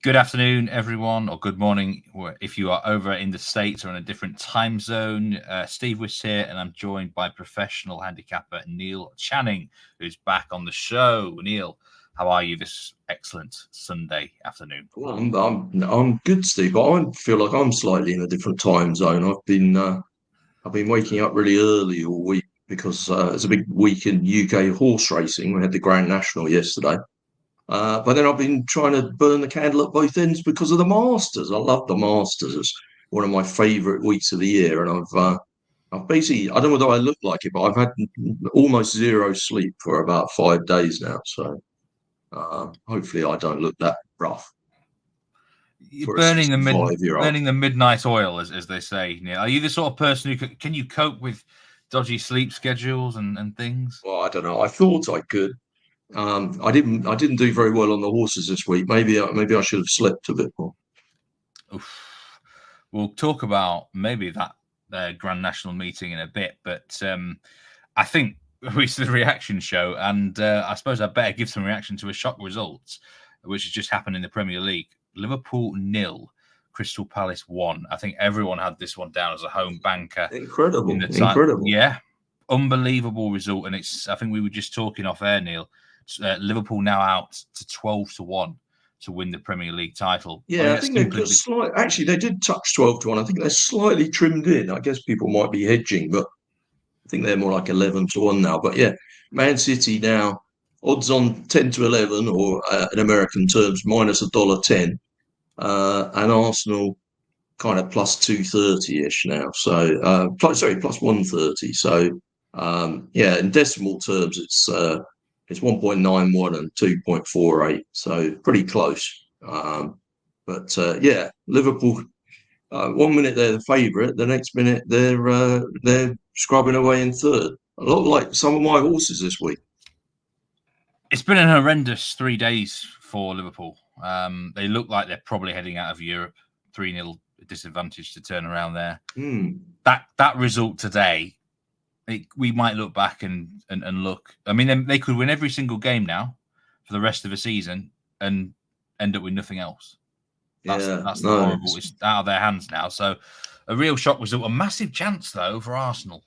Good afternoon, everyone, or good morning, if you are over in the States or in a different time zone. Steve Wyss here, and I'm joined by professional handicapper Neil Channing, who's back on the show. Neil, how are you this excellent Sunday afternoon? Well, I'm good, Steve. But I feel like I'm slightly in a different time zone. I've been waking up really early all week because it's a big week in UK horse racing. We had the Grand National yesterday, but then I've been trying to burn the candle at both ends because of the Masters. I love the Masters. It's one of my favourite weeks of the year, and I've basically, I don't know whether I look like it, but I've had almost zero sleep for about 5 days now. So hopefully I don't look that rough You're for a 65-year-old. burning the midnight oil, as they say. Neil, are you the sort of person who can you cope with dodgy sleep schedules and things? Well, I don't know. I thought I could. I didn't. I didn't do very well on the horses this week. Maybe I should have slept a bit more. Oof. We'll talk about maybe that Grand National meeting in a bit, but I think it's the reaction show, and I suppose I better give some reaction to a shock result, which has just happened in the Premier League. Liverpool 0, Crystal Palace 1. I think everyone had this one down as a home banker. Incredible, incredible. Yeah, unbelievable result, and it's. I think we were just talking off air, Neil. Liverpool now out to 12-1 to win the Premier League title. Yeah, I think they've got actually, they did touch 12-1. I think they're slightly trimmed in. I guess people might be hedging, but I think they're more like 11-1 now. But yeah, Man City now odds on 10-11, or in American terms minus $1.10, and Arsenal kind of plus 230-ish now. So plus 130. So yeah, in decimal terms, it's 1.91 and 2.48. So pretty close. But yeah, Liverpool. 1 minute they're the favourite, the next minute they're scrubbing away in third. A lot like some of my horses this week. It's been an horrendous 3 days for Liverpool. They look like they're probably heading out of Europe. 3-0 disadvantage to turn around there. That result today, we might look back and look. I mean, they could win every single game now for the rest of the season and end up with nothing else. That's the horrible. It's out of their hands now. So a real shock result. A massive chance though for Arsenal.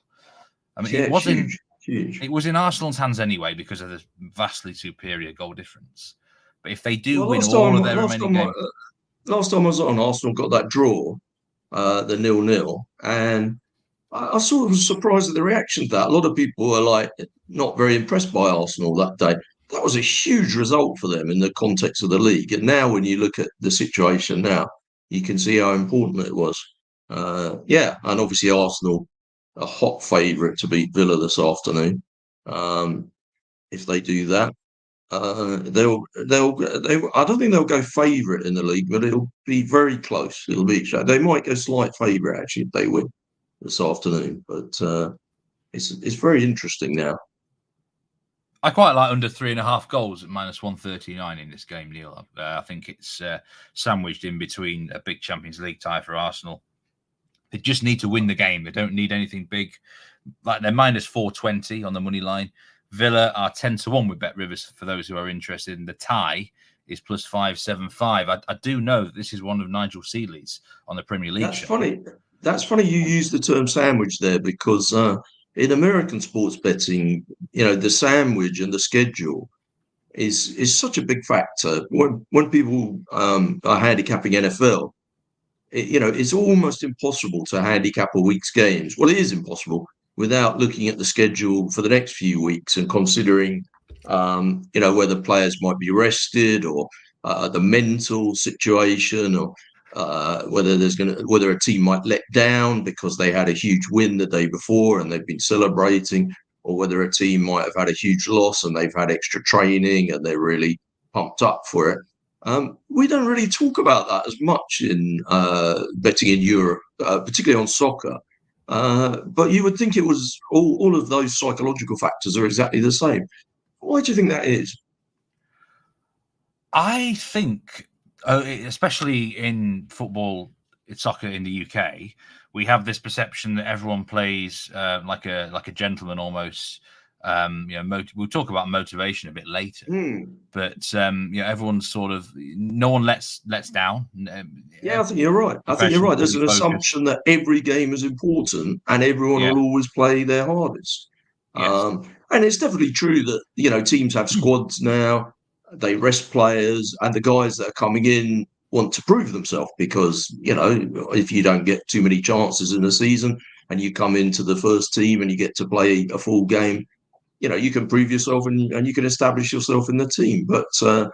I mean, it wasn't. Huge. It was in Arsenal's hands anyway because of the vastly superior goal difference. But if they do win all of their remaining games, last time I was on, Arsenal got that draw, the 0-0, and I sort of was surprised at the reaction to that. A lot of people were like not very impressed by Arsenal that day. That was a huge result for them in the context of the league. And now, when you look at the situation now, you can see how important it was. Yeah, and obviously Arsenal, a hot favourite to beat Villa this afternoon. If they do that, they'll. I don't think they'll go favourite in the league, but it'll be very close. It'll be. They might go slight favourite actually if they win this afternoon, but it's very interesting now. I quite like under 3.5 goals at minus 139 in this game, Neil. I think it's sandwiched in between a big Champions League tie for Arsenal. They just need to win the game. They don't need anything big. Like they're minus 420 on the money line. Villa are 10-1 with Bet Rivers for those who are interested. And the tie is plus 575. I do know that this is one of Nigel Seeley's on the Premier League. That's funny. That's funny you use the term sandwich there because in American sports betting, the sandwich and the schedule is such a big factor. When people are handicapping NFL, it's almost impossible to handicap a week's games. Well, it is impossible without looking at the schedule for the next few weeks and considering, whether players might be rested or the mental situation or whether a team might let down because they had a huge win the day before and they've been celebrating, or whether a team might have had a huge loss and they've had extra training and they're really pumped up for it. We don't really talk about that as much in betting in Europe, particularly on soccer. But you would think it was all of those psychological factors are exactly the same. Why do you think that is? I think, especially in football, soccer in the UK, we have this perception that everyone plays like a gentleman almost. We'll talk about motivation a bit later, but everyone's sort of, no one lets down. Yeah, I think you're right. There's an assumption that every game is important and everyone will always play their hardest. Yes. And it's definitely true that, teams have squads now, they rest players, and the guys that are coming in want to prove themselves because, if you don't get too many chances in a season and you come into the first team and you get to play a full game, you can prove yourself and you can establish yourself in the team. But I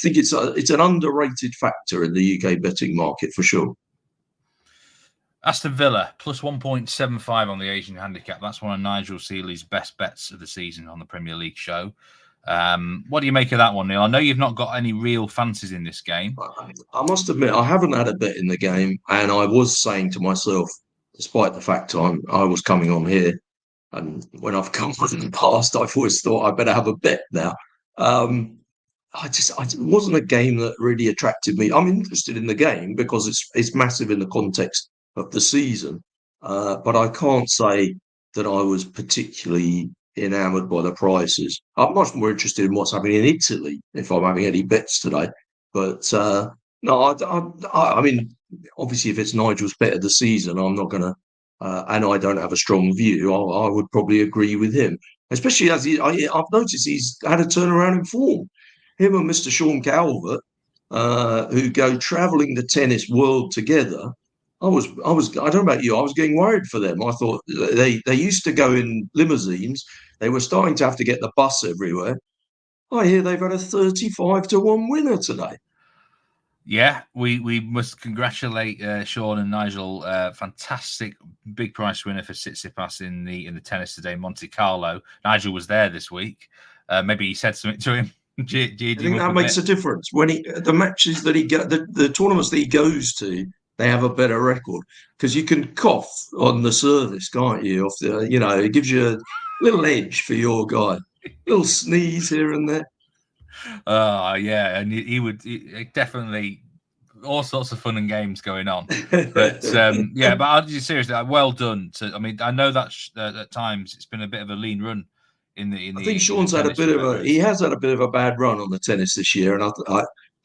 think it's an underrated factor in the UK betting market for sure. Aston Villa plus 1.75 on the Asian handicap. That's one of Nigel Seeley's best bets of the season on the Premier League show. What do you make of that one, Neil? I know you've not got any real fancies in this game. I must admit, I haven't had a bet in the game, and I was saying to myself, despite the fact I was coming on here, and when I've come on in the past, I've always thought I better have a bet now. It wasn't a game that really attracted me. I'm interested in the game because it's massive in the context of the season, but I can't say that I was particularly enamoured by the prices. I'm much more interested in what's happening in Italy if I'm having any bets today. But no, I mean, obviously, if it's Nigel's bet of the season, I'm not going to, and I don't have a strong view. I would probably agree with him, especially as I've noticed he's had a turnaround in form. Him and Mr. Sean Calvert, who go travelling the tennis world together. I don't know about you. I was getting worried for them. I thought they used to go in limousines. They were starting to have to get the bus everywhere. I hear they've had a 35-1 winner today. Yeah, we must congratulate Sean and Nigel. Fantastic big price winner for Tsitsipas in the tennis today, Monte Carlo. Nigel was there this week. Maybe he said something to him. I think that makes a difference when the matches that the tournaments that he goes to, they have a better record because you can cough on the service, can't you? It gives you a little edge for your guy, a little sneeze here and there. Yeah, and he definitely all sorts of fun and games going on. But but I'll just seriously, well done. I know that at times it's been a bit of a lean run. I think Sean's had he has had a bit of a bad run on the tennis this year, and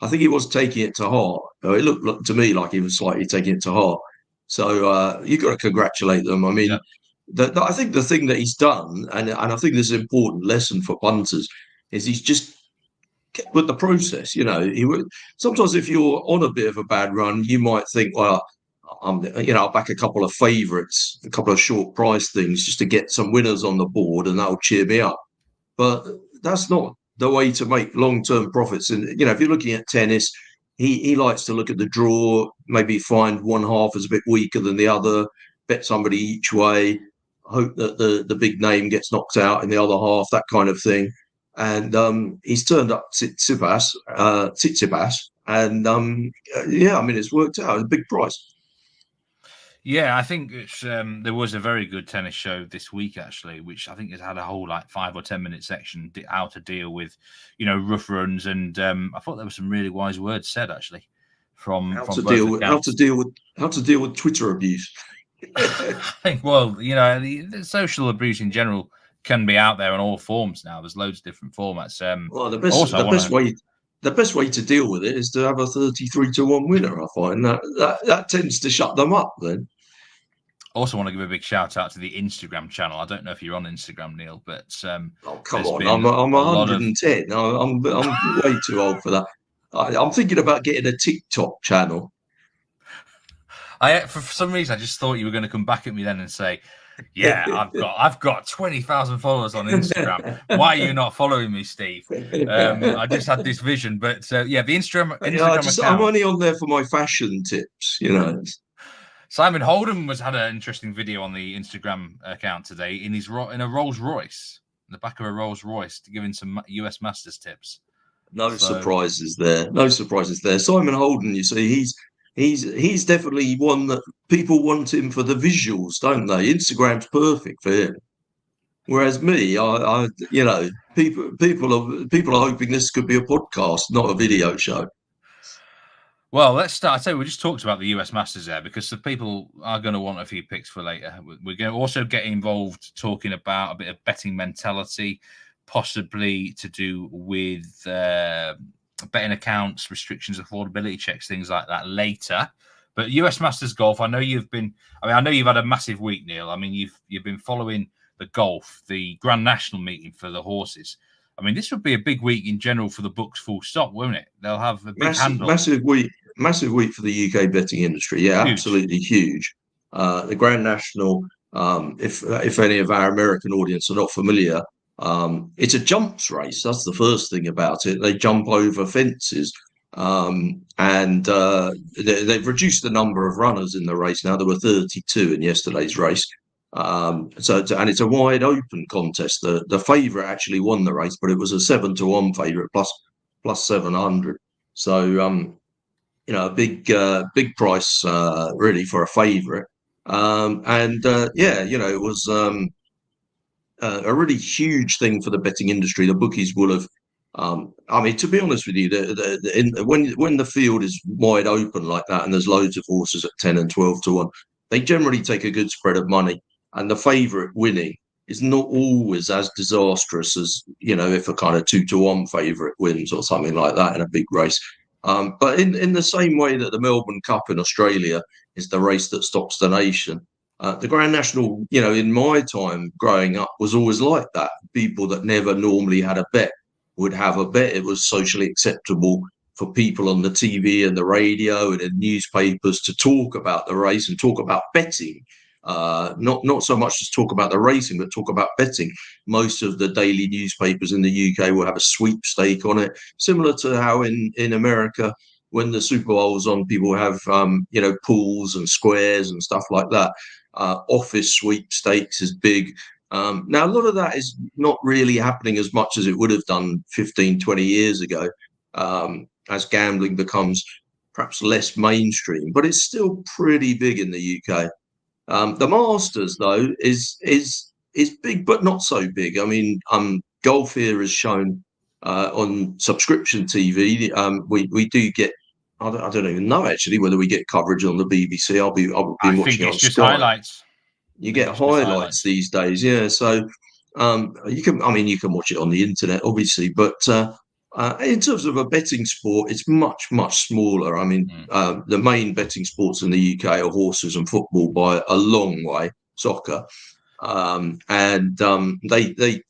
I think he was taking it to heart. It looked to me like he was slightly taking it to heart. So you've got to congratulate them. I mean, I think the thing that he's done, and I think this is an important lesson for punters, is he's just kept with the process. Sometimes if you're on a bit of a bad run, you might think, well, I'll back a couple of favourites, a couple of short price things just to get some winners on the board, and that'll cheer me up. But that's not the way to make long-term profits. And if you're looking at tennis, he likes to look at the draw, maybe find one half is a bit weaker than the other, bet somebody each way, hope that the big name gets knocked out in the other half, that kind of thing. And he's turned up Tsitsipas, and it's worked out. It's a big price. Yeah, I think there was a very good tennis show this week, actually, which I think has had a whole 5 or 10 minute section how to deal with, rough runs, and I thought there were some really wise words said actually from how to deal with Twitter abuse. I think, the social abuse in general can be out there in all forms now. There's loads of different formats. The best way to deal with it is to have a 33-1 winner. I find that tends to shut them up then. Also want to give a big shout out to the Instagram channel. I don't know if you're on Instagram, Neil, but come on, I'm 110. I'm way too old for that. I'm thinking about getting a TikTok channel. For some reason, I just thought you were going to come back at me then and say, "Yeah, I've got 20,000 followers on Instagram. Why are you not following me, Steve?" I just had this vision, but the Instagram account. I'm only on there for my fashion tips, Simon Holden had an interesting video on the Instagram account today in a Rolls Royce, in the back of a Rolls Royce, to giving some US Masters tips. No surprises there. Simon Holden, you see, he's definitely one that people want him for the visuals, don't they? Instagram's perfect for him. Whereas me, people are hoping this could be a podcast, not a video show. Well, let's start. I tell you, we just talked about the US Masters there because the people are going to want a few picks for later. We're going to also get involved talking about a bit of betting mentality, possibly to do with betting accounts, restrictions, affordability checks, things like that later. But US Masters golf, I know you've had a massive week, Neil. I mean, you've been following the golf, the Grand National meeting for the horses. I mean, this would be a big week in general for the books, full stop, won't it? They'll have a big handle. Massive week for the UK betting industry. Yeah, huge. Absolutely huge. The Grand National, if any of our American audience are not familiar, it's a jumps race. That's the first thing about it. They jump over fences. And they've reduced the number of runners in the race now. There were 32 in yesterday's race. And it's a wide open contest. The favourite actually won the race, but it was a 7-1 favourite plus 700. So a big price really for a favourite. It was a really huge thing for the betting industry. The bookies will have. To be honest with you, when the field is wide open like that, and there's loads of horses at 10 and 12-1, they generally take a good spread of money. And the favourite winning is not always as disastrous as, if a kind of 2-1 favourite wins or something like that in a big race. But in the same way that the Melbourne Cup in Australia is the race that stops the nation, the Grand National, in my time growing up, was always like that. People that never normally had a bet would have a bet. It was socially acceptable for people on the TV and the radio and in newspapers to talk about the race and talk about betting. Not so much just talk about the racing, but talk about betting. Most of the daily newspapers in the UK will have a sweepstake on it, similar to how in America, when the Super Bowl's on, people have pools and squares and stuff like that. Office sweepstakes is big. Now, a lot of that is not really happening as much as it would have done 15, 20 years ago, as gambling becomes perhaps less mainstream, but it's still pretty big in the UK. The Masters, though, is big, but not so big. I mean, golf here is shown on subscription TV. We do get. I don't even know actually whether we get coverage on the BBC. I'll be watching it on just Sky. Highlights. You get highlights these days, yeah. So you can watch it on the internet, obviously, but in terms of a betting sport, it's much, much smaller. I mean, the main betting sports in the UK are horses and football by a long way, soccer. They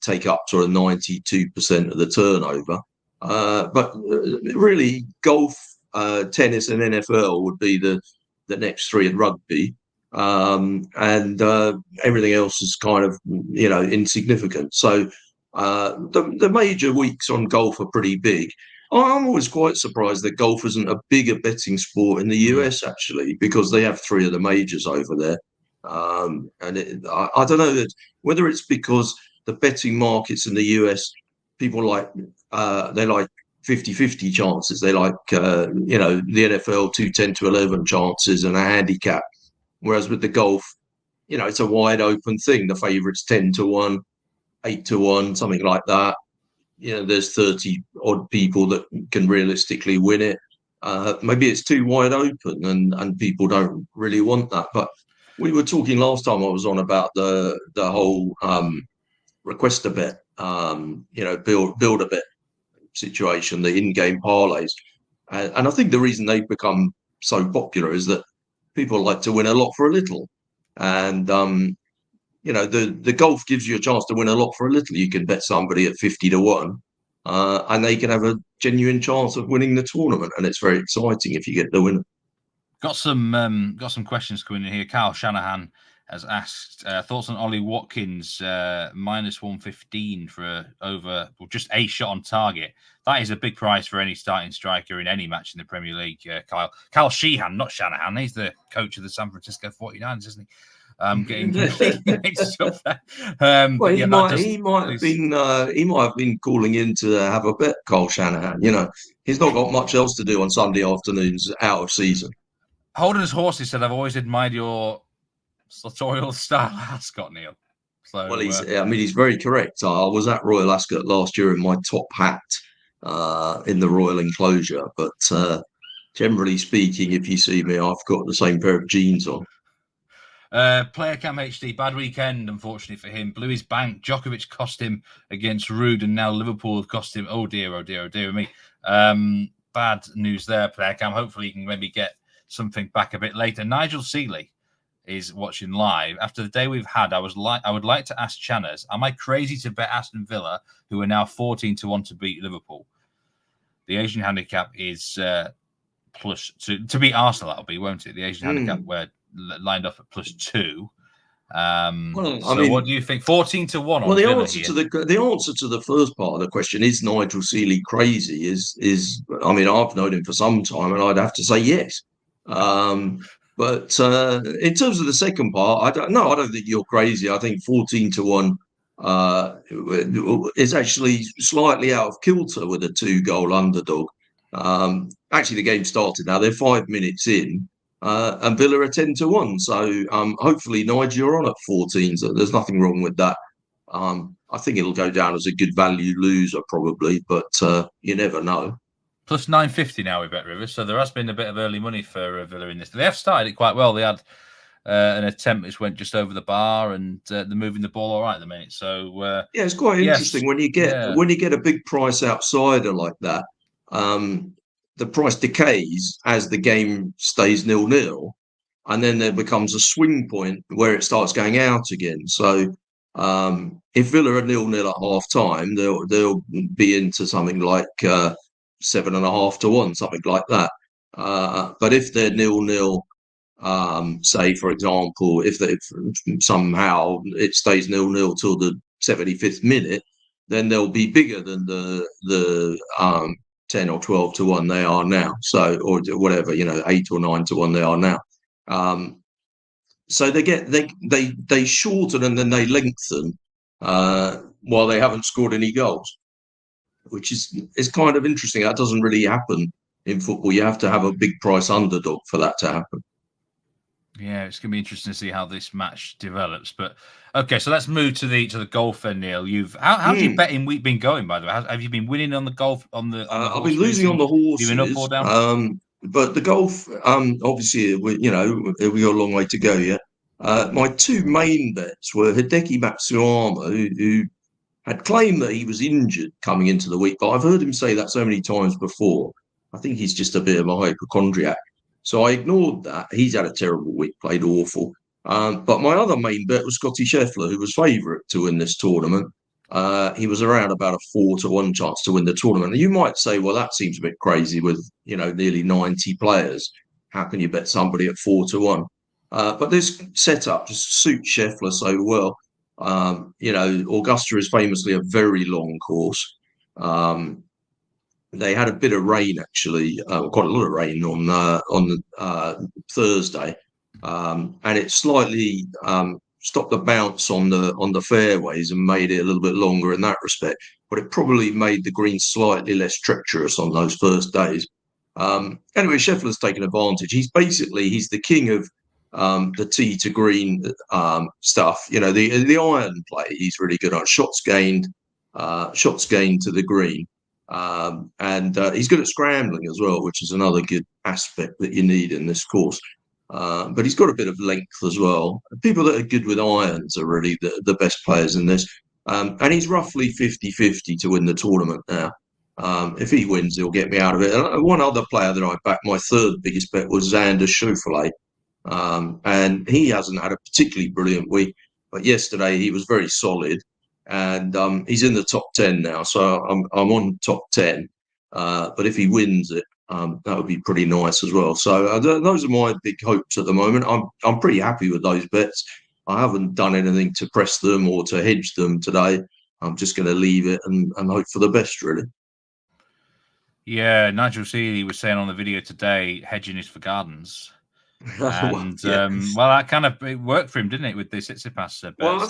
take up sort of 92% of the turnover. But really, golf, tennis and NFL would be the next three, in rugby. Everything else is kind of, insignificant. So the major weeks on golf are pretty big. I'm always quite surprised that golf isn't a bigger betting sport in the US, actually, because they have three of the majors over there. I don't know whether it's because the betting markets in the US, people they like 50-50 chances. They like, the NFL 2-10-11 chances and a handicap. Whereas with the golf, it's a wide open thing. The favourite's 10-1, 8-1, something like that. There's 30 odd people that can realistically win it. Maybe it's too wide open and people don't really want that. But we were talking last time I was on about the whole request a bet, build a bet situation, the in-game parlays. And I think the reason they've become so popular is that people like to win a lot for a little. And, the golf gives you a chance to win a lot for a little. You can bet somebody at 50-1 and they can have a genuine chance of winning the tournament. And it's very exciting if you get the winner. Got some questions coming in here. Carl Shanahan has asked thoughts on Ollie Watkins minus 115 for just a shot on target. That is a big price for any starting striker in any match in the Premier League. Kyle Sheehan, not Shanahan. He's the coach of the San Francisco 49ers, isn't he? Getting mixed up there. He might have been calling in to have a bet, Kyle Shanahan. He's not got much else to do on Sunday afternoons out of season. Holden's Horses said, "I've always admired your sartorial style, Ascot, Neil." So, well, he's very correct. I was at Royal Ascot last year in my top hat in the Royal Enclosure, but generally speaking, if you see me, I've got the same pair of jeans on. Player Cam HD, bad weekend, unfortunately for him. Blew his bank. Djokovic cost him against Rude, and now Liverpool have cost him. Oh dear, oh dear, oh dear me. Bad news there, Player Cam. Hopefully, you can maybe get something back a bit later. Nigel Seeley is watching live. After the day we've had, I would like to ask Channers, am I crazy to bet Aston Villa, who are now 14-1 to beat Liverpool? The Asian handicap is plus to beat Arsenal. That'll be, won't it? The Asian handicap where lined up at +2. What do you think? 14-1. Well, the answer to the first part of the question, is Nigel Seeley crazy? I mean, I've known him for some time, and I'd have to say yes. But in terms of the second part, I don't think you're crazy. I think 14-1 is actually slightly out of kilter with a 2-goal underdog. Actually, the game started now. They're 5 minutes in. And Villa are 10-1. So hopefully, Nigel, you're on at 14. So there's nothing wrong with that. I think it'll go down as a good value loser, probably, but you never know. Plus 950 now with Bet Rivers. So there has been a bit of early money for Villa in this. They have started it quite well. They had an attempt which went just over the bar, and they're moving the ball all right at the minute. So it's quite interesting when you get a big price outsider like that. The price decays as the game stays 0-0, and then there becomes a swing point where it starts going out again. So if Villa are 0-0 at half time, they'll be into something like 7.5-1, something like that. But if they're 0-0, say for example, if somehow it stays 0-0 till the 75th minute, then they'll be bigger than the 10 or 12-1 they are now. So, or whatever, 8 or 9-1 they are now. So they shorten and then they lengthen while they haven't scored any goals, which is kind of interesting. That doesn't really happen in football. You have to have a big price underdog for that to happen. Yeah, it's going to be interesting to see how this match develops. But okay, so let's move to the golf then, Neil. How's your betting week been going, by the way? Have you been winning on the golf on the I've been losing on the horses. You've been up or down? But the golf, obviously, we got a long way to go yet. My two main bets were Hideki Matsuyama, who had claimed that he was injured coming into the week, but I've heard him say that so many times before. I think he's just a bit of a hypochondriac. So I ignored that. He's had a terrible week, played awful. But my other main bet was Scotty Scheffler, who was favourite to win this tournament. He was around about a 4-1 chance to win the tournament. And you might say, well, that seems a bit crazy with, nearly 90 players. How can you bet somebody at 4-1? But this setup just suits Scheffler so well. Augusta is famously a very long course. They had a bit of rain, actually, quite a lot of rain on Thursday, and it slightly stopped the bounce on the fairways and made it a little bit longer in that respect. But it probably made the green slightly less treacherous on those first days. Anyway, Scheffler's taken advantage. He's the king of the tee to green stuff. The iron play he's really good on. Shots gained to the green. And he's good at scrambling as well, which is another good aspect that you need in this course. But he's got a bit of length as well. People that are good with irons are really the best players in this. And he's roughly 50-50 to win the tournament now. If he wins, he'll get me out of it. And one other player that I backed, my third biggest bet, was Xander Schauffele. And he hasn't had a particularly brilliant week. But yesterday he was very solid. And he's in the top 10 now, so I'm on top 10. But if he wins it, that would be pretty nice as well. So those are my big hopes at the moment. I'm pretty happy with those bets. I haven't done anything to press them or to hedge them today. I'm just going to leave it and hope for the best, really. Yeah, Nigel Seeley was saying on the video today, hedging is for gardens. And well, that kind of it worked for him, didn't it, with the Tsitsipas bet? Well, I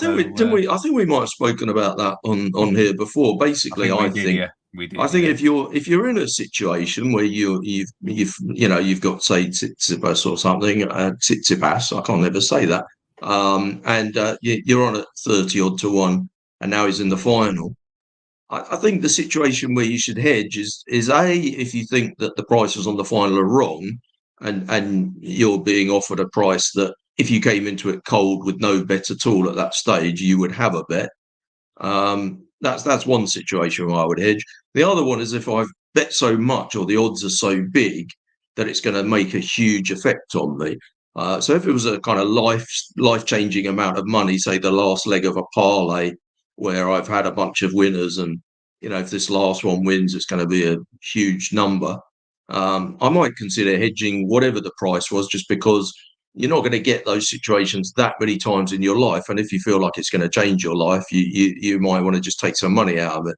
think we might have spoken about that on here before. Basically, I think if you're in a situation where you've got, say, Tsitsipas or something, Tsitsipas, I can't ever say that, and you're on at 30-1, and now he's in the final. I think the situation where you should hedge is A, if you think that the prices on the final are wrong, and you're being offered a price that if you came into it cold with no bet at all at that stage, you would have a bet. That's one situation where I would hedge. The other one is if I've bet so much or the odds are so big that it's going to make a huge effect on me. So if it was a kind of life changing amount of money, say the last leg of a parlay where I've had a bunch of winners, and if this last one wins, it's going to be a huge number. I might consider hedging whatever the price was, just because you're not going to get those situations that many times in your life. And if you feel like it's going to change your life, you might want to just take some money out of it.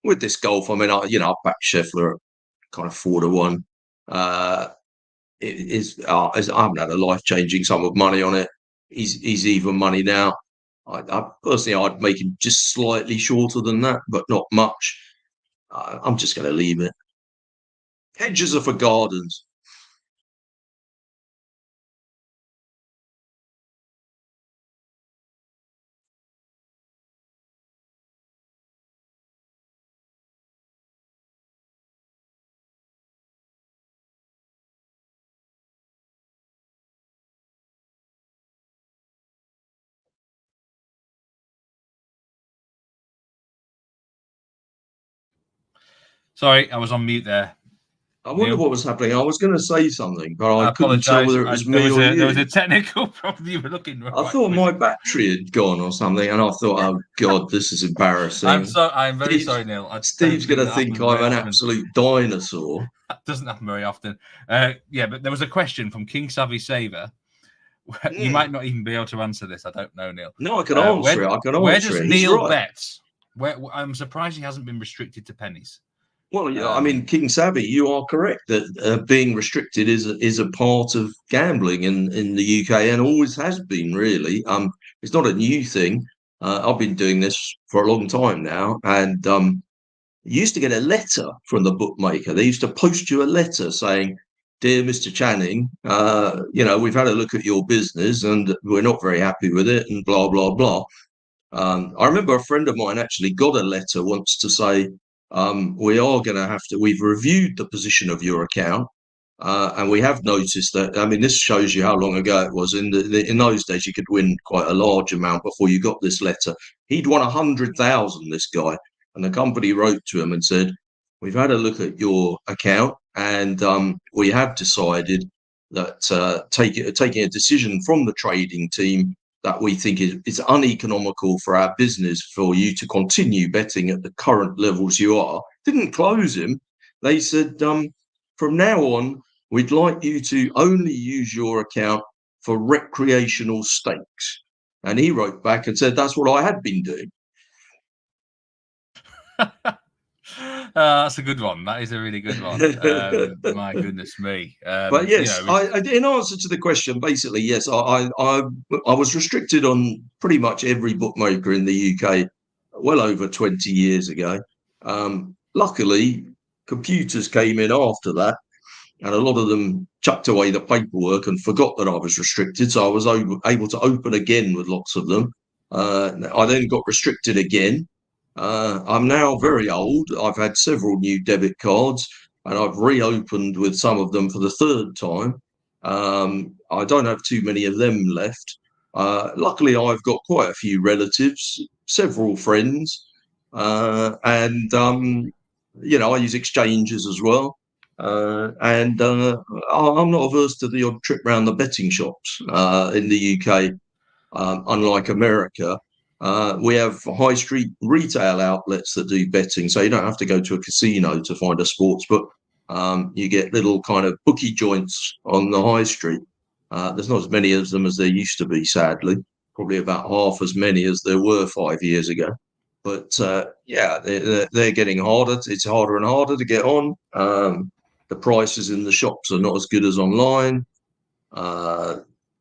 With this golf, I mean, I back Scheffler at kind of 4-1. I haven't had a life-changing sum of money on it. He's even money now. I personally, I'd make him just slightly shorter than that, but not much. I'm just going to leave it. Hedges are for gardens. Sorry, I was on mute there. I wonder what was happening. I was going to say something, but I couldn't tell whether it was me or you. There was a technical problem. You were looking. I thought my battery had gone or something, and I thought, oh God, this is embarrassing. I'm very sorry, Neil. Steve's going to think I'm an absolute dinosaur. That doesn't happen very often. Yeah, but there was a question from King Savvy Saver. You might not even be able to answer this. I don't know, Neil. No, I can answer it. I can answer it. Where does Neil bet? I'm surprised he hasn't been restricted to pennies. Well, yeah, I mean, King Savvy, you are correct that being restricted is a part of gambling in the UK, and always has been, really. It's not a new thing. I've been doing this for a long time now, and you used to get a letter from the bookmaker. They used to post you a letter saying, "Dear Mr. Channing, we've had a look at your business and we're not very happy with it," and blah blah blah. I remember a friend of mine actually got a letter once to say, we are going to have to, we've reviewed the position of your account, and we have noticed that, I mean, this shows you how long ago it was. In those days, you could win quite a large amount before you got this letter. He'd won 100,000, this guy, and the company wrote to him and said, "We've had a look at your account, and we have decided that taking a decision from the trading team that we think is uneconomical for our business for you to continue betting at the current levels you are." Didn't close him. They said, from now on, we'd like you to only use your account for recreational stakes. And he wrote back and said, that's what I had been doing. That's a good one. That is a really good one. My goodness me. But yes, in answer to the question, basically, yes, I was restricted on pretty much every bookmaker in the UK well over 20 years ago. Luckily, computers came in after that, and a lot of them chucked away the paperwork and forgot that I was restricted. So I was able to open again with lots of them. I then got restricted again. I'm now very old. I've had several new debit cards, and I've reopened with some of them for the third time. I don't have too many of them left. Luckily, I've got quite a few relatives, several friends, and I use exchanges as well. And I'm not averse to the odd trip around the betting shops in the UK, unlike America. We have high street retail outlets that do betting, so you don't have to go to a casino to find a sports book. You get little kind of bookie joints on the high street. There's not as many of them as there used to be, sadly. Probably about half as many as there were 5 years ago. But they're getting harder. It's harder and harder to get on. The prices in the shops are not as good as online.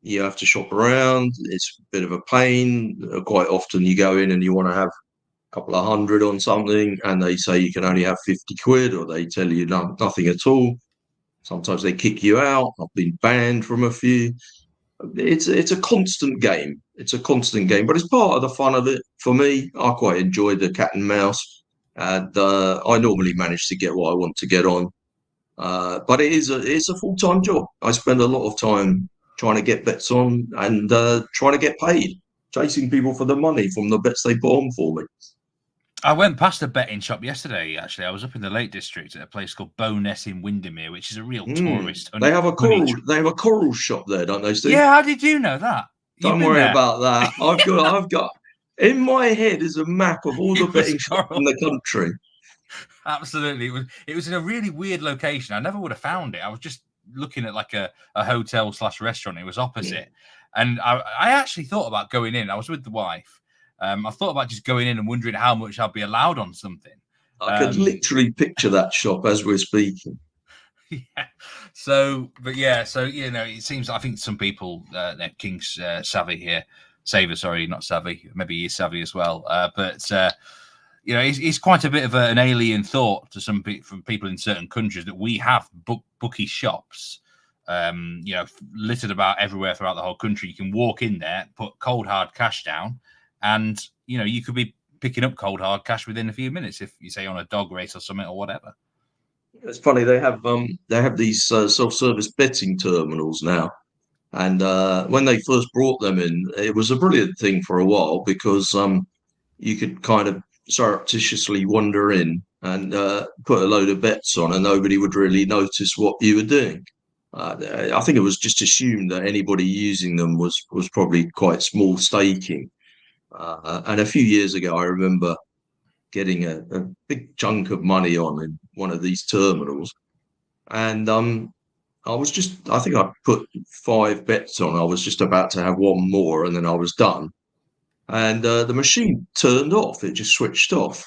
You have to shop around. It's a bit of a pain. Quite often you go in and you want to have a couple of hundred on something, and they say you can only have 50 quid, or they tell you nothing at all. Sometimes they kick you out. I've been banned from a few. it's a constant game. It's a constant game, but it's part of the fun of it. For me, I quite enjoy the cat and mouse, and I normally manage to get what I want to get on. But it's a full time job. I spend a lot of time trying to get bets on and trying to get paid, chasing people for the money from the bets they put on for me. I went past a betting shop yesterday. Actually, I was up in the Lake District at a place called Bowness in Windermere, which is a real tourist. They have a coral shop there, don't they, Steve? Yeah, how did you know that? Don't worry about that. I've got in my head is a map of all the betting shops in the country. Absolutely, it was in a really weird location. I never would have found it. I was just looking at like a hotel / restaurant. It was opposite, and I actually thought about going in. I was with the wife. I thought about just going in and wondering how much I'd be allowed on something. I could literally picture that shop as we're speaking. Yeah. So it seems I think some people, King's savvy here, Saver, sorry, not savvy. Maybe he's savvy as well. But it's quite a bit of an alien thought to some from people in certain countries that we have bookie shops, littered about everywhere throughout the whole country. You can walk in there, put cold hard cash down, and you could be picking up cold hard cash within a few minutes if you say on a dog race or something or whatever. It's funny they have these self-service betting terminals now, and when they first brought them in, it was a brilliant thing for a while because you could kind of surreptitiously wander in and put a load of bets on, and nobody would really notice what you were doing. I think it was just assumed that anybody using them was probably quite small staking. And a few years ago, I remember getting a big chunk of money on in one of these terminals. And I think I put 5 bets on. I was just about to have one more and then I was done. And the machine turned off. It just switched off.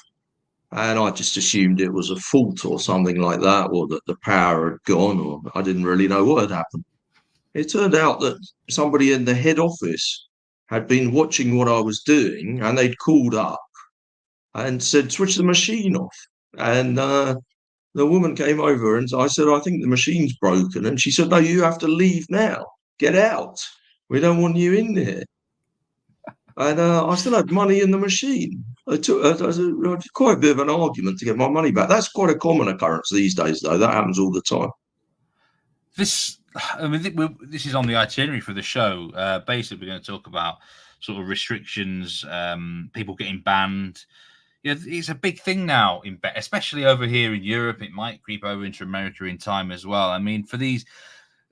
And I just assumed it was a fault or something like that, or that the power had gone, or I didn't really know what had happened. It turned out that somebody in the head office had been watching what I was doing and they'd called up and said, switch the machine off. And the woman came over and I said, I think the machine's broken. And she said, no, you have to leave now. Get out. We don't want you in here. And I still had money in the machine. I took quite a bit of an argument to get my money back. That's quite a common occurrence these days, though. That happens all the time. This is on the itinerary for the show. Basically, we're going to talk about sort of restrictions, people getting banned. It's a big thing now in bet, especially over here in Europe. It might creep over into America in time as well. I mean, for these,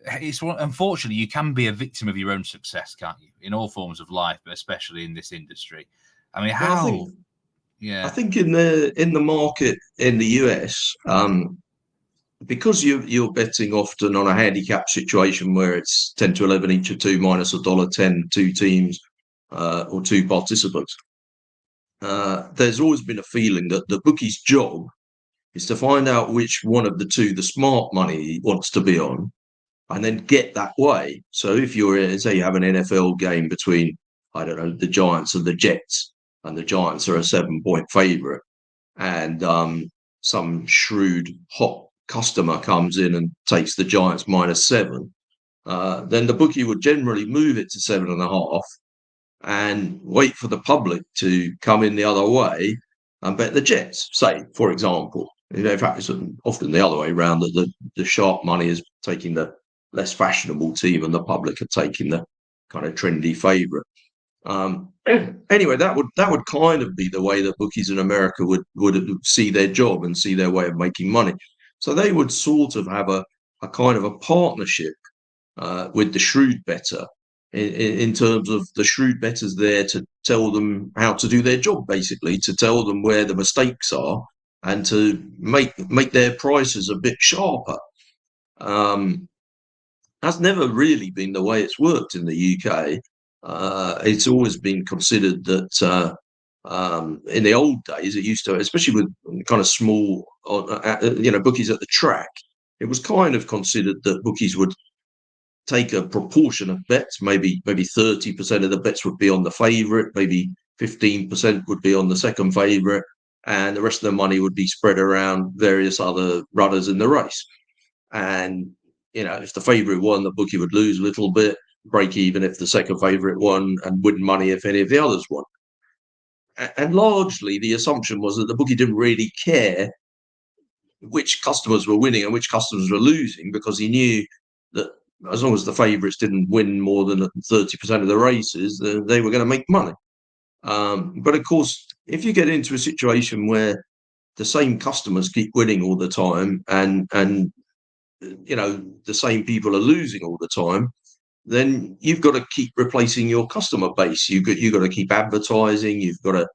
unfortunately, you can be a victim of your own success, can't you? In all forms of life, but especially in this industry. I mean, how? I think in the market in the US, because you're betting often on a handicap situation where it's 10 to 11 each or two minus $1.10, 2 teams or 2 participants. There's always been a feeling that the bookie's job is to find out which one of the two the smart money wants to be on and then get that way. So if say you have an NFL game between, I don't know, the Giants and the Jets, and the Giants are a 7-point favorite, and some shrewd, hot customer comes in and takes the Giants -7, then the bookie would generally move it to 7.5 and wait for the public to come in the other way and bet the Jets, say, for example. In fact, it's often the other way around, that the sharp money is taking the less fashionable team and the public are taking the kind of trendy favourite. Anyway, that would kind of be the way that bookies in America would see their job and see their way of making money. So they would sort of have a kind of a partnership with the shrewd bettor, in terms of the shrewd bettors there to tell them how to do their job, basically, to tell them where the mistakes are and to make their prices a bit sharper. That's never really been the way it's worked in the UK. It's always been considered that in the old days, it used to, especially with kind of small, bookies at the track, it was kind of considered that bookies would take a proportion of bets. Maybe 30% of the bets would be on the favourite, maybe 15% would be on the second favourite, and the rest of the money would be spread around various other runners in the race. And if the favourite won, the bookie would lose a little bit. break even if the second favourite won and win money if any of the others won. And largely the assumption was that the bookie didn't really care which customers were winning and which customers were losing, because he knew that as long as the favourites didn't win more than 30% of the races, they were going to make money. But of course, if you get into a situation where the same customers keep winning all the time and the same people are losing all the time, then you've got to keep replacing your customer base. You've got to keep advertising. You've got to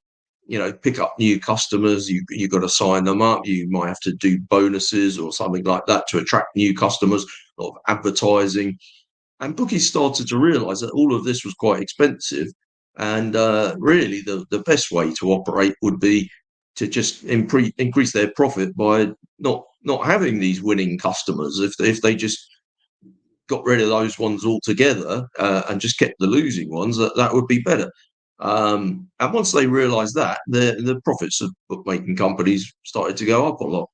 pick up new customers. You've got to sign them up. You might have to do bonuses or something like that to attract new customers, of advertising. And bookies started to realise that all of this was quite expensive. And really, the best way to operate would be to just increase their profit by not having these winning customers. If they just got rid of those ones altogether and just kept the losing ones, that would be better. And once they realised that, the profits of bookmaking companies started to go up a lot.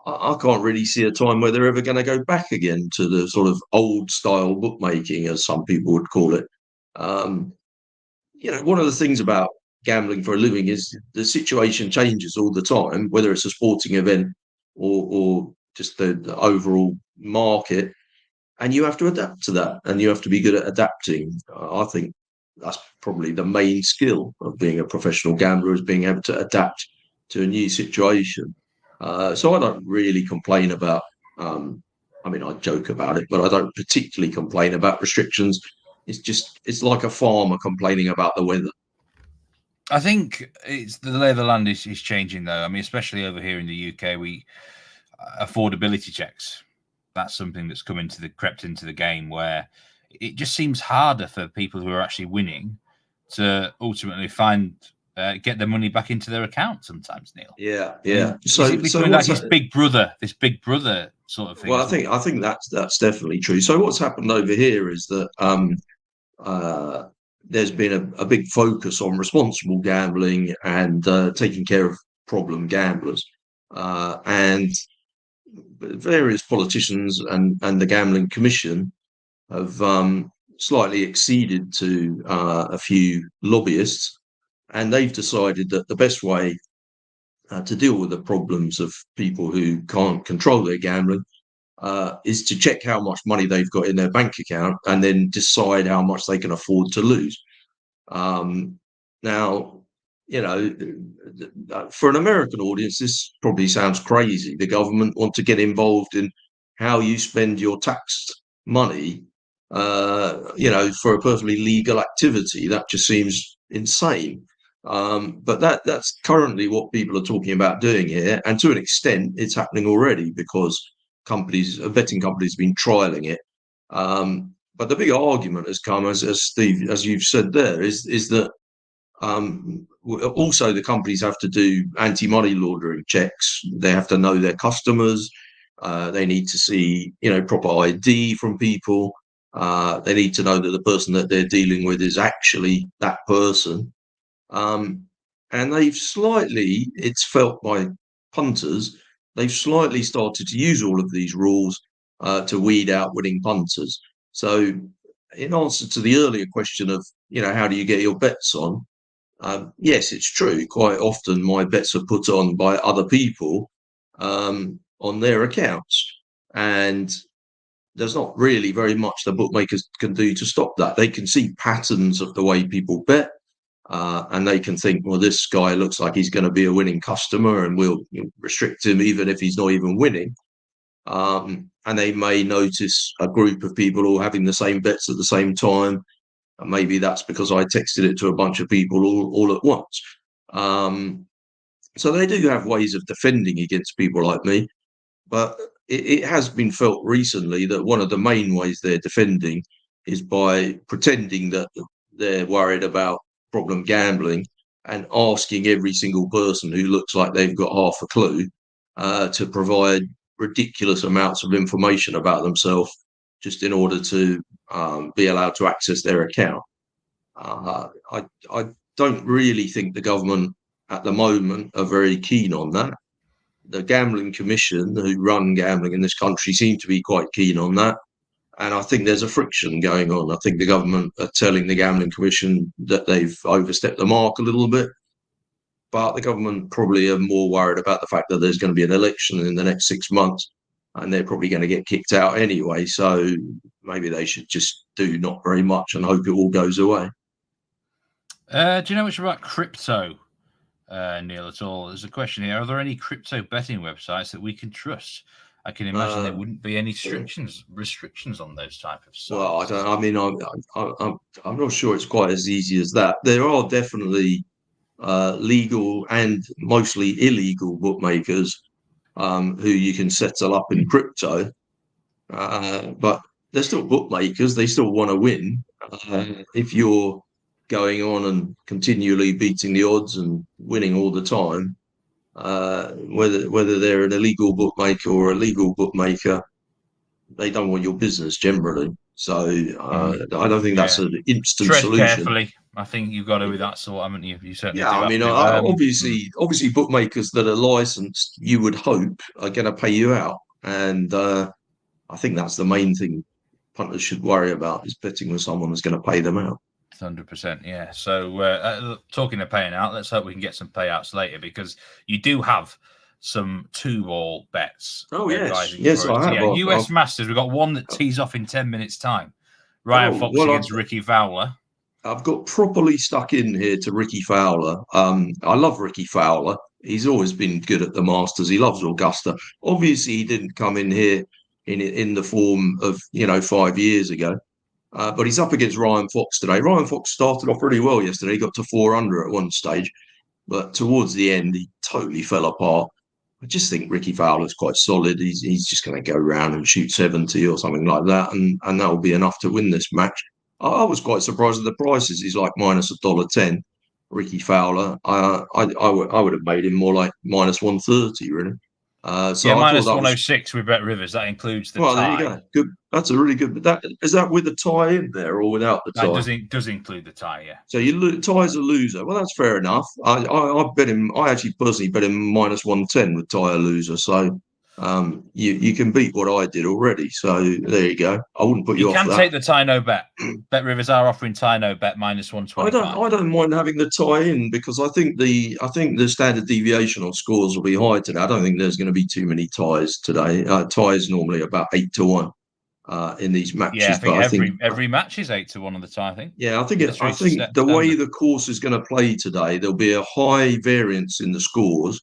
I can't really see a time where they're ever going to go back again to the sort of old style bookmaking, as some people would call it. One of the things about gambling for a living is the situation changes all the time, whether it's a sporting event or just the overall market. And you have to adapt to that, and you have to be good at adapting. I think that's probably the main skill of being a professional gambler, is being able to adapt to a new situation. So I don't really complain about, I joke about it, but I don't particularly complain about restrictions. It's like a farmer complaining about the weather. I think it's the lay of the land is changing, though. I mean, especially over here in the UK, affordability checks. That's something that's crept into the game, where it just seems harder for people who are actually winning to ultimately get their money back into their account sometimes, Neil. Yeah. So becoming like this big brother sort of thing. Well, I think that's definitely true. So what's happened over here is that there's been a big focus on responsible gambling and taking care of problem gamblers, and various politicians and the Gambling Commission have slightly acceded to a few lobbyists, and they've decided that the best way to deal with the problems of people who can't control their gambling is to check how much money they've got in their bank account and then decide how much they can afford to lose. Now, for an American audience, this probably sounds crazy. The government want to get involved in how you spend your taxed money, for a perfectly legal activity. That just seems insane. But that's currently what people are talking about doing here. And to an extent, it's happening already, because betting companies have been trialing it. But the big argument has come, as Steve, as you've said there, is that also the companies have to do anti-money laundering checks. They have to know their customers. They need to see, proper ID from people. They need to know that the person that they're dealing with is actually that person. And it's felt by punters, they've slightly started to use all of these rules to weed out winning punters. So in answer to the earlier question of, how do you get your bets on? Yes, it's true. Quite often my bets are put on by other people on their accounts. And there's not really very much the bookmakers can do to stop that. They can see patterns of the way people bet. And they can think, well, this guy looks like he's going to be a winning customer, and we'll restrict him even if he's not even winning. And they may notice a group of people all having the same bets at the same time. And maybe that's because I texted it to a bunch of people all at once. So they do have ways of defending against people like me. But it has been felt recently that one of the main ways they're defending is by pretending that they're worried about problem gambling and asking every single person who looks like they've got half a clue to provide ridiculous amounts of information about themselves, just in order to be allowed to access their account. I don't really think the government at the moment are very keen on that. The Gambling Commission, who run gambling in this country, seem to be quite keen on that. And I think there's a friction going on. I think the government are telling the Gambling Commission that they've overstepped the mark a little bit. But the government probably are more worried about the fact that there's going to be an election in the next 6 months, and they're probably going to get kicked out anyway. So maybe they should just do not very much and hope it all goes away. Do you know much about crypto, Neil, at all? There's a question here. Are there any crypto betting websites that we can trust? I can imagine there wouldn't be any restrictions on those type of sites. Well, I don't. I mean, I'm not sure it's quite as easy as that. There are definitely legal and mostly illegal bookmakers who you can settle up in crypto, but they're still bookmakers. They still want to win. If you're going on and continually beating the odds and winning all the time, whether they're an illegal bookmaker or a legal bookmaker, they don't want your business generally. So I don't think that's an instant solution. Carefully. I think you've got to be that sort, haven't you? You certainly. Yeah, I mean, obviously, bookmakers that are licensed, you would hope, are going to pay you out, and I think that's the main thing punters should worry about, is betting with someone who's going to pay them out. 100%, yeah. So talking of paying out, let's hope we can get some payouts later, because you do have some 2-ball bets. Oh, yes, I have. Yeah, US Masters, we've got one that tees off in 10 minutes' time. Ryan Fox against Ricky Fowler. I've got properly stuck in here to Ricky Fowler. I love Ricky Fowler. He's always been good at the Masters. He loves Augusta. Obviously, he didn't come in here in the form of 5 years ago, but he's up against Ryan Fox today. Ryan Fox started off really well yesterday. He got to 4 under at one stage, but towards the end, he totally fell apart. I just think Ricky Fowler's quite solid. He's just going to go around and shoot 70 or something like that, and that will be enough to win this match. I was quite surprised at the prices. He's like minus $1.10. Ricky Fowler. I would have made him more like minus 130, really. So minus 106 with Bet Rivers. That includes the tie. There you go. Good. That's a really good. Is that with the tie in there or without the tie? That does include the tie, yeah. So tie's a loser. Well, that's fair enough. I bet him. I actually personally bet him minus 110 with tie a loser. So you can beat what I did already. So there you go. I wouldn't put you off that. You can take the tie no bet. Bet Rivers are offering tie no bet minus 125. I don't mind having the tie in, because I think the standard deviation on scores will be high today. I don't think there's going to be too many ties today. Ties normally about 8-1 in these matches. Yeah, I think every match is 8-1 on the tie. I think. Yeah, I think the way the course is going to play today, there'll be a high variance in the scores.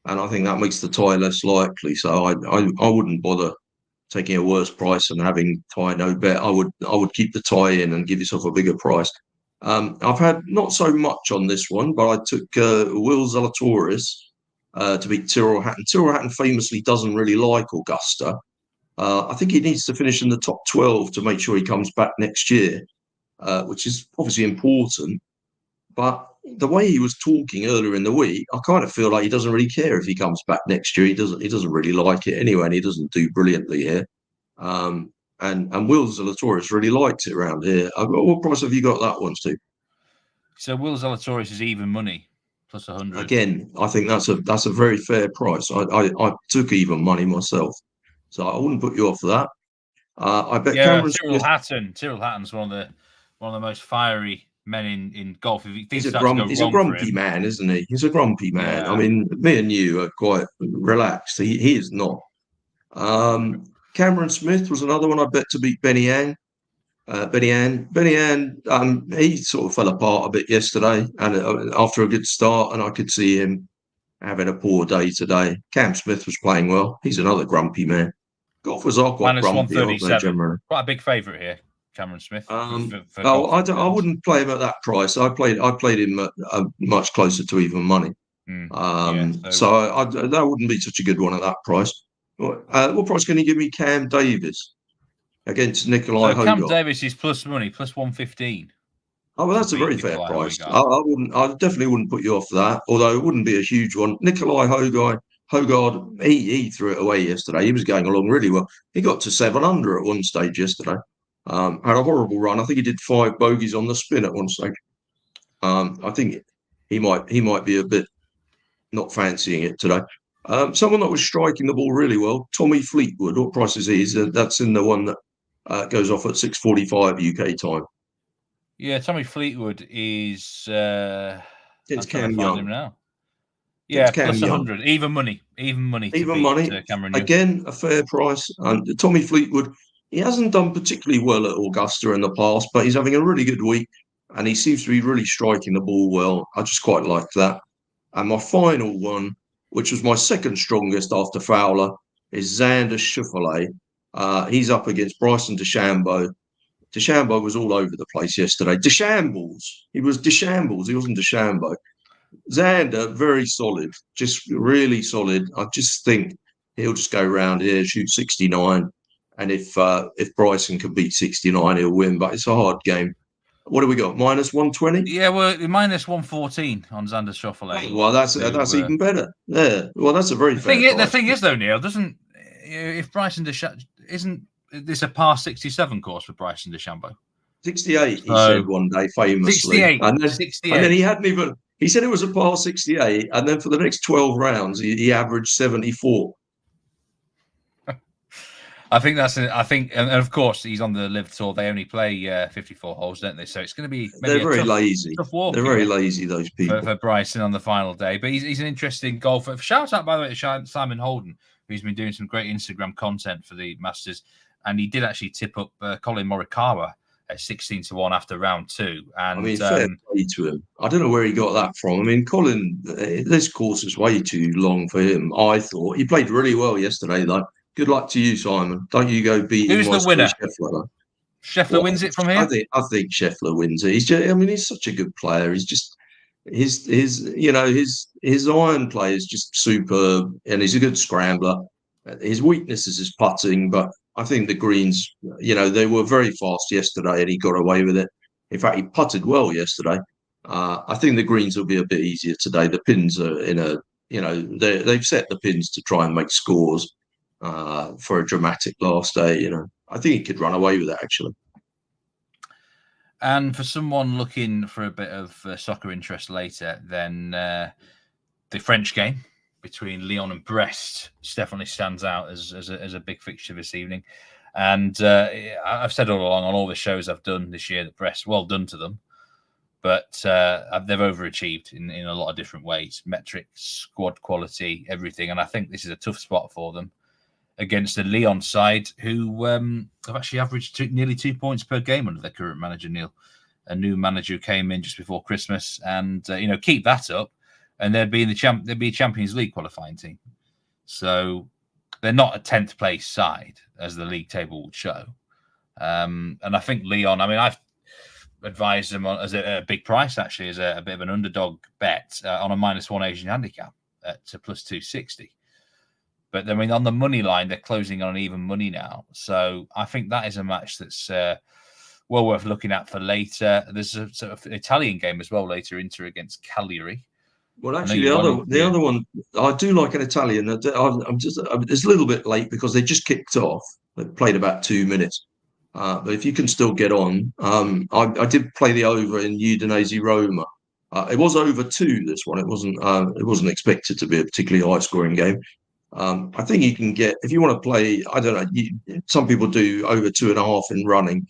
And I think that makes the tie less likely. So I wouldn't bother taking a worse price and having tie no bet. I would keep the tie in and give yourself a bigger price. I've had not so much on this one, but I took Will Zalatoris to beat Tyrrell Hatton. Tyrrell Hatton famously doesn't really like Augusta. I think he needs to finish in the top 12 to make sure he comes back next year, which is obviously important. But the way he was talking earlier in the week, I kind of feel like he doesn't really care if he comes back next year. He doesn't really like it anyway, and he doesn't do brilliantly here. And Will Zalatoris really likes it around here. What price have you got that one, Steve? So Will Zalatoris is even money, plus 100. Again, I think that's a very fair price. I took even money myself, so I wouldn't put you off that. I bet Cameron Tyrrell Hatton's one of the most fiery men in golf. He's a grumpy man, isn't he? He's a grumpy man. Yeah. I mean, me and you are quite relaxed. He is not. Cameron Smith was another one I bet to beat Benny Ang. Benny Ang, he sort of fell apart a bit yesterday, and after a good start, and I could see him having a poor day today. Cam Smith was playing well. He's another grumpy man. Golfers are quite grumpy, aren't they, generally? Quite a big favourite here, Cameron Smith. I wouldn't play him at that price. I played him at much closer to even money. So that wouldn't be such a good one at that price. What price can you give me Cam Davis against Nikolai Hogarth? Cam Davis is plus money, plus 115. Oh, well, that's a very fair price. I definitely wouldn't put you off that, although it wouldn't be a huge one. Nikolai Hogarth, he threw it away yesterday. He was going along really well. He got to 7 under at one stage yesterday. Had a horrible run. I think he did 5 bogeys on the spin at one stage. I think he might be a bit not fancying it today. Someone that was striking the ball really well, Tommy Fleetwood. What price is he? That's in the one that goes off at 6:45 UK time. Yeah, Tommy Fleetwood is. It's I'm trying Cam to find Young. him now. It's Yeah, Cam plus Young. 100, even money to Even beat money. Cameron Young. Again, a fair price. And Tommy Fleetwood, he hasn't done particularly well at Augusta in the past, but he's having a really good week, and he seems to be really striking the ball well. I just quite like that. And my final one, which was my second strongest after Fowler, is Xander Schauffele. He's up against Bryson DeChambeau. DeChambeau was all over the place yesterday. DeChambles. He was DeChambles. He wasn't DeChambeau. Xander, very solid, just really solid. I just think he'll just go around here, shoot 69, and if Bryson can beat 69, he'll win. But it's a hard game. What do we got? -120? Yeah, well, minus 114 on Xander Schauffele. Well, that's even better. Yeah. Well, that's a very fair price. The thing is, though, Neil, if Bryson DeChambeau isn't this a par 67 course for Bryson DeChambeau? 68, he said one day famously. 68. And then, 68. And then he hadn't even. He said it was a par 68, and then for the next 12 rounds, he averaged 74. and of course, he's on the Live Tour. They only play 54 holes, don't they? So it's going to be they're very lazy. They're very lazy, those people. For Bryson on the final day. But he's an interesting golfer. Shout out, by the way, to Simon Holden, who's been doing some great Instagram content for the Masters. And he did actually tip up Colin Morikawa at 16-1 after round 2. And I mean, fair play to him. I don't know where he got that from. I mean, Colin, this course is way too long for him. I thought he played really well yesterday, though. Good luck to you, Simon. Don't you go beating Who's the winner? Scheffler. Scheffler wins it from here. I think Scheffler wins it. He's such a good player. He's just his iron play is just superb, and he's a good scrambler. His weakness is his putting, but I think the greens, they were very fast yesterday, and he got away with it. In fact, he putted well yesterday. I think the greens will be a bit easier today. The pins are they've set the pins to try and make scores for a dramatic last day. I think he could run away with it, actually. And for someone looking for a bit of soccer interest later, then the French game between Lyon and Brest definitely stands out as a big fixture this evening. And I've said all along on all the shows I've done this year that Brest, well done to them, but they've overachieved in a lot of different ways. Metrics, squad quality, everything. And I think this is a tough spot for them against the Lyon side, who have actually averaged nearly 2 points per game under their current manager, Neil. A new manager who came in just before Christmas, and keep that up, and they'd be a Champions League qualifying team. So they're not a 10th place side, as the league table would show. And I think Lyon, I've advised them as a big price, actually, as a bit of an underdog bet on a -1 Asian handicap at +260. But on the money line, they're closing on even money now. So I think that is a match that's well worth looking at for later. There's a sort of Italian game as well later, Inter against Cagliari. Well, actually, the other one, I do like an Italian. It's a little bit late because they just kicked off. They played about 2 minutes. But if you can still get on, I did play the over in Udinese Roma. It was over 2. This one, it wasn't expected to be a particularly high scoring game. I think you can get, if you want to play, I don't know, some people do over 2.5 in running.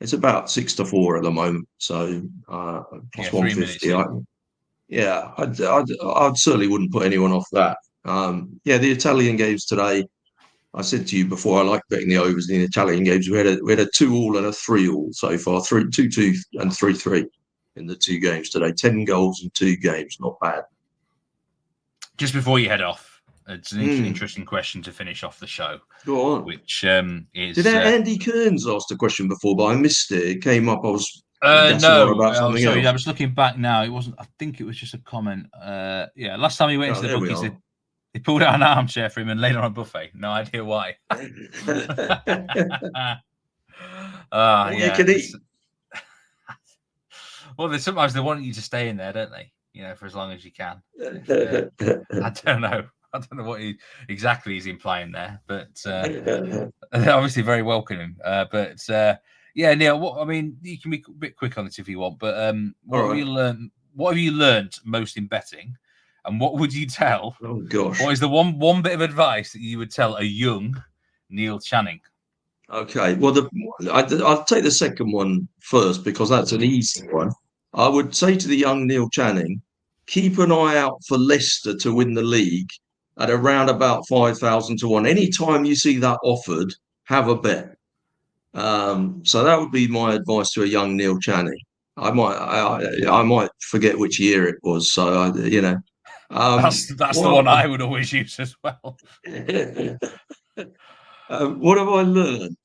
It's about 6-4 at the moment. So plus 150. I certainly wouldn't put anyone off that. The Italian games today, I said to you before, I like betting the overs in the Italian games. We had a 2-all and a 3-all so far, 2-2 and 3-3 in the 2 games today. 10 goals in 2 games, not bad. Just before you head off, it's an interesting question to finish off the show. Go on. Which is... Did Andy Kearns ask the question before, but I missed it. It came up. I was... no, about something else. I was looking back now. It wasn't... I think it was just a comment. Last time he went into the bookies, they pulled out an armchair for him and laid on a buffet. No idea why. You can eat. Well, sometimes they want you to stay in there, don't they? For as long as you can. I don't know. I don't know what exactly he's implying there, but obviously very welcoming. Neil, you can be a bit quick on this if you want, but what have you learned most in betting, and what would you tell? Oh gosh, what is the one bit of advice that you would tell a young Neil Channing? Okay. Well, I'll take the second one first because that's an easy one. I would say to the young Neil Channing, keep an eye out for Leicester to win the league at around about 5,000 to 1. Anytime you see that offered, have a bet. So that would be my advice to a young Neil Channing. I might forget which year it was. So, that's the one I would always use as well. What have I learned?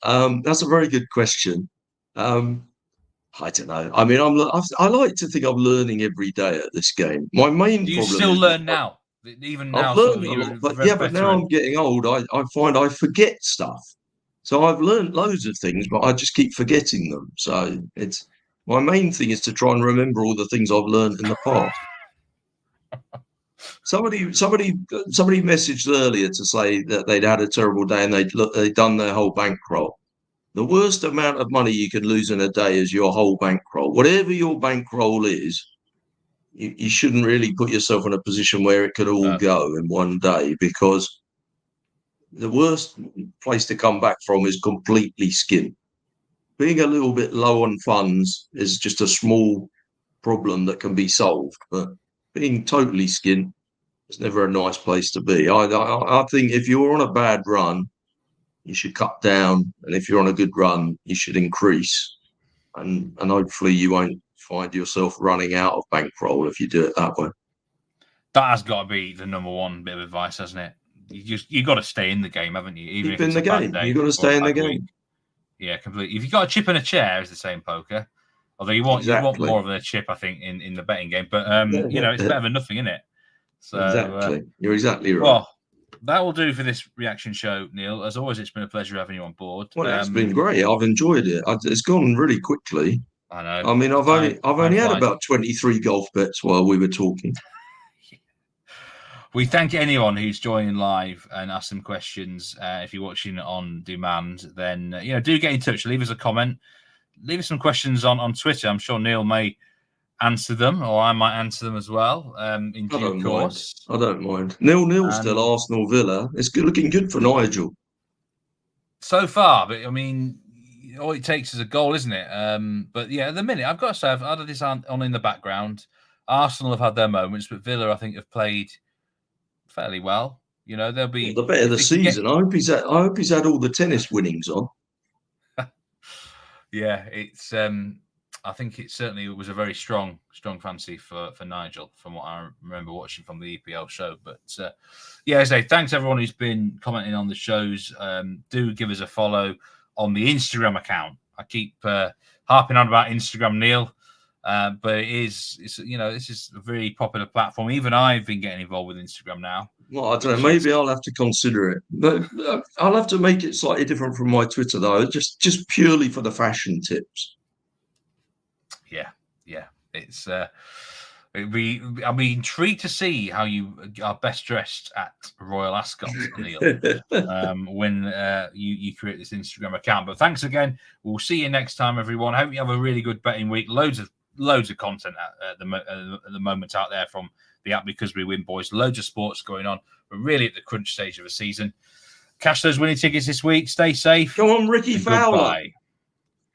That's a very good question. I don't know. I mean, I like to think I'm learning every day at this game. My main Do you problem still is learn now? Even now, I've sort learned of, a lot, you're but a but now veteran. I'm getting old. I find I forget stuff. So I've learned loads of things, but I just keep forgetting them. So it's my main thing is to try and remember all the things I've learned in the past. Somebody messaged earlier to say that they'd had a terrible day and they'd done their whole bankroll. The worst amount of money you can lose in a day is your whole bankroll. Whatever your bankroll is, you shouldn't really put yourself in a position where it could all go in one day, because the worst place to come back from is completely skint. Being a little bit low on funds is just a small problem that can be solved, but being totally skint is never a nice place to be. I think if you're on a bad run, you should cut down, and if you're on a good run, you should increase. And hopefully you won't find yourself running out of bankroll if you do it that way. That has got to be the number one bit of advice, hasn't it? You got to stay in the game, haven't you? Even Keep if in it's the a bad game. day, You've got to stay in the game. Week. Yeah, completely. If you got a chip and a chair, is the same poker. Although you want more of a chip, I think, in the betting game. But it's better than nothing, isn't it? So exactly. You're exactly right. Well, that will do for this reaction show, Neil. As always, it's been a pleasure having you on board. Well, it's been great. I've enjoyed it. It's gone really quickly. I know. I mean, I've only had about 23 golf bets while we were talking. We thank anyone who's joining live and ask some questions. If you're watching on demand, then do get in touch. Leave us a comment. Leave us some questions on Twitter. I'm sure Neil may answer them, or I might answer them as well. In due course, I don't mind. 0-0 still, Arsenal Villa. It's looking good for Nigel so far. But I mean, all it takes is a goal, isn't it? But yeah, at the minute, I've got to say, I've had this on in the background. Arsenal have had their moments, but Villa, I think, have played fairly well. They'll be the better the season. I hope he's had all the tennis winnings on. Yeah, it's. I think it certainly was a very strong fancy for Nigel, from what I remember watching from the EPL show. But as I say, thanks everyone who's been commenting on the shows. Do give us a follow on the Instagram account. I keep harping on about Instagram, Neil, but this is a very popular platform. Even I've been getting involved with Instagram now. Well, I don't know. Maybe I'll have to consider it. But I'll have to make it slightly different from my Twitter, though, just purely for the fashion tips. Yeah. It's I'll be intrigued to see how you are best dressed at Royal Ascot, Neil, when you create this Instagram account. But thanks again. We'll see you next time, everyone. I hope you have a really good betting week. Loads of content at the moment out there from the app Because We Win boys. Loads of sports going on. We're really at the crunch stage of the season. Cash those winning tickets this week. Stay safe. Come on, Ricky Fowler. Goodbye.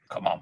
Come on.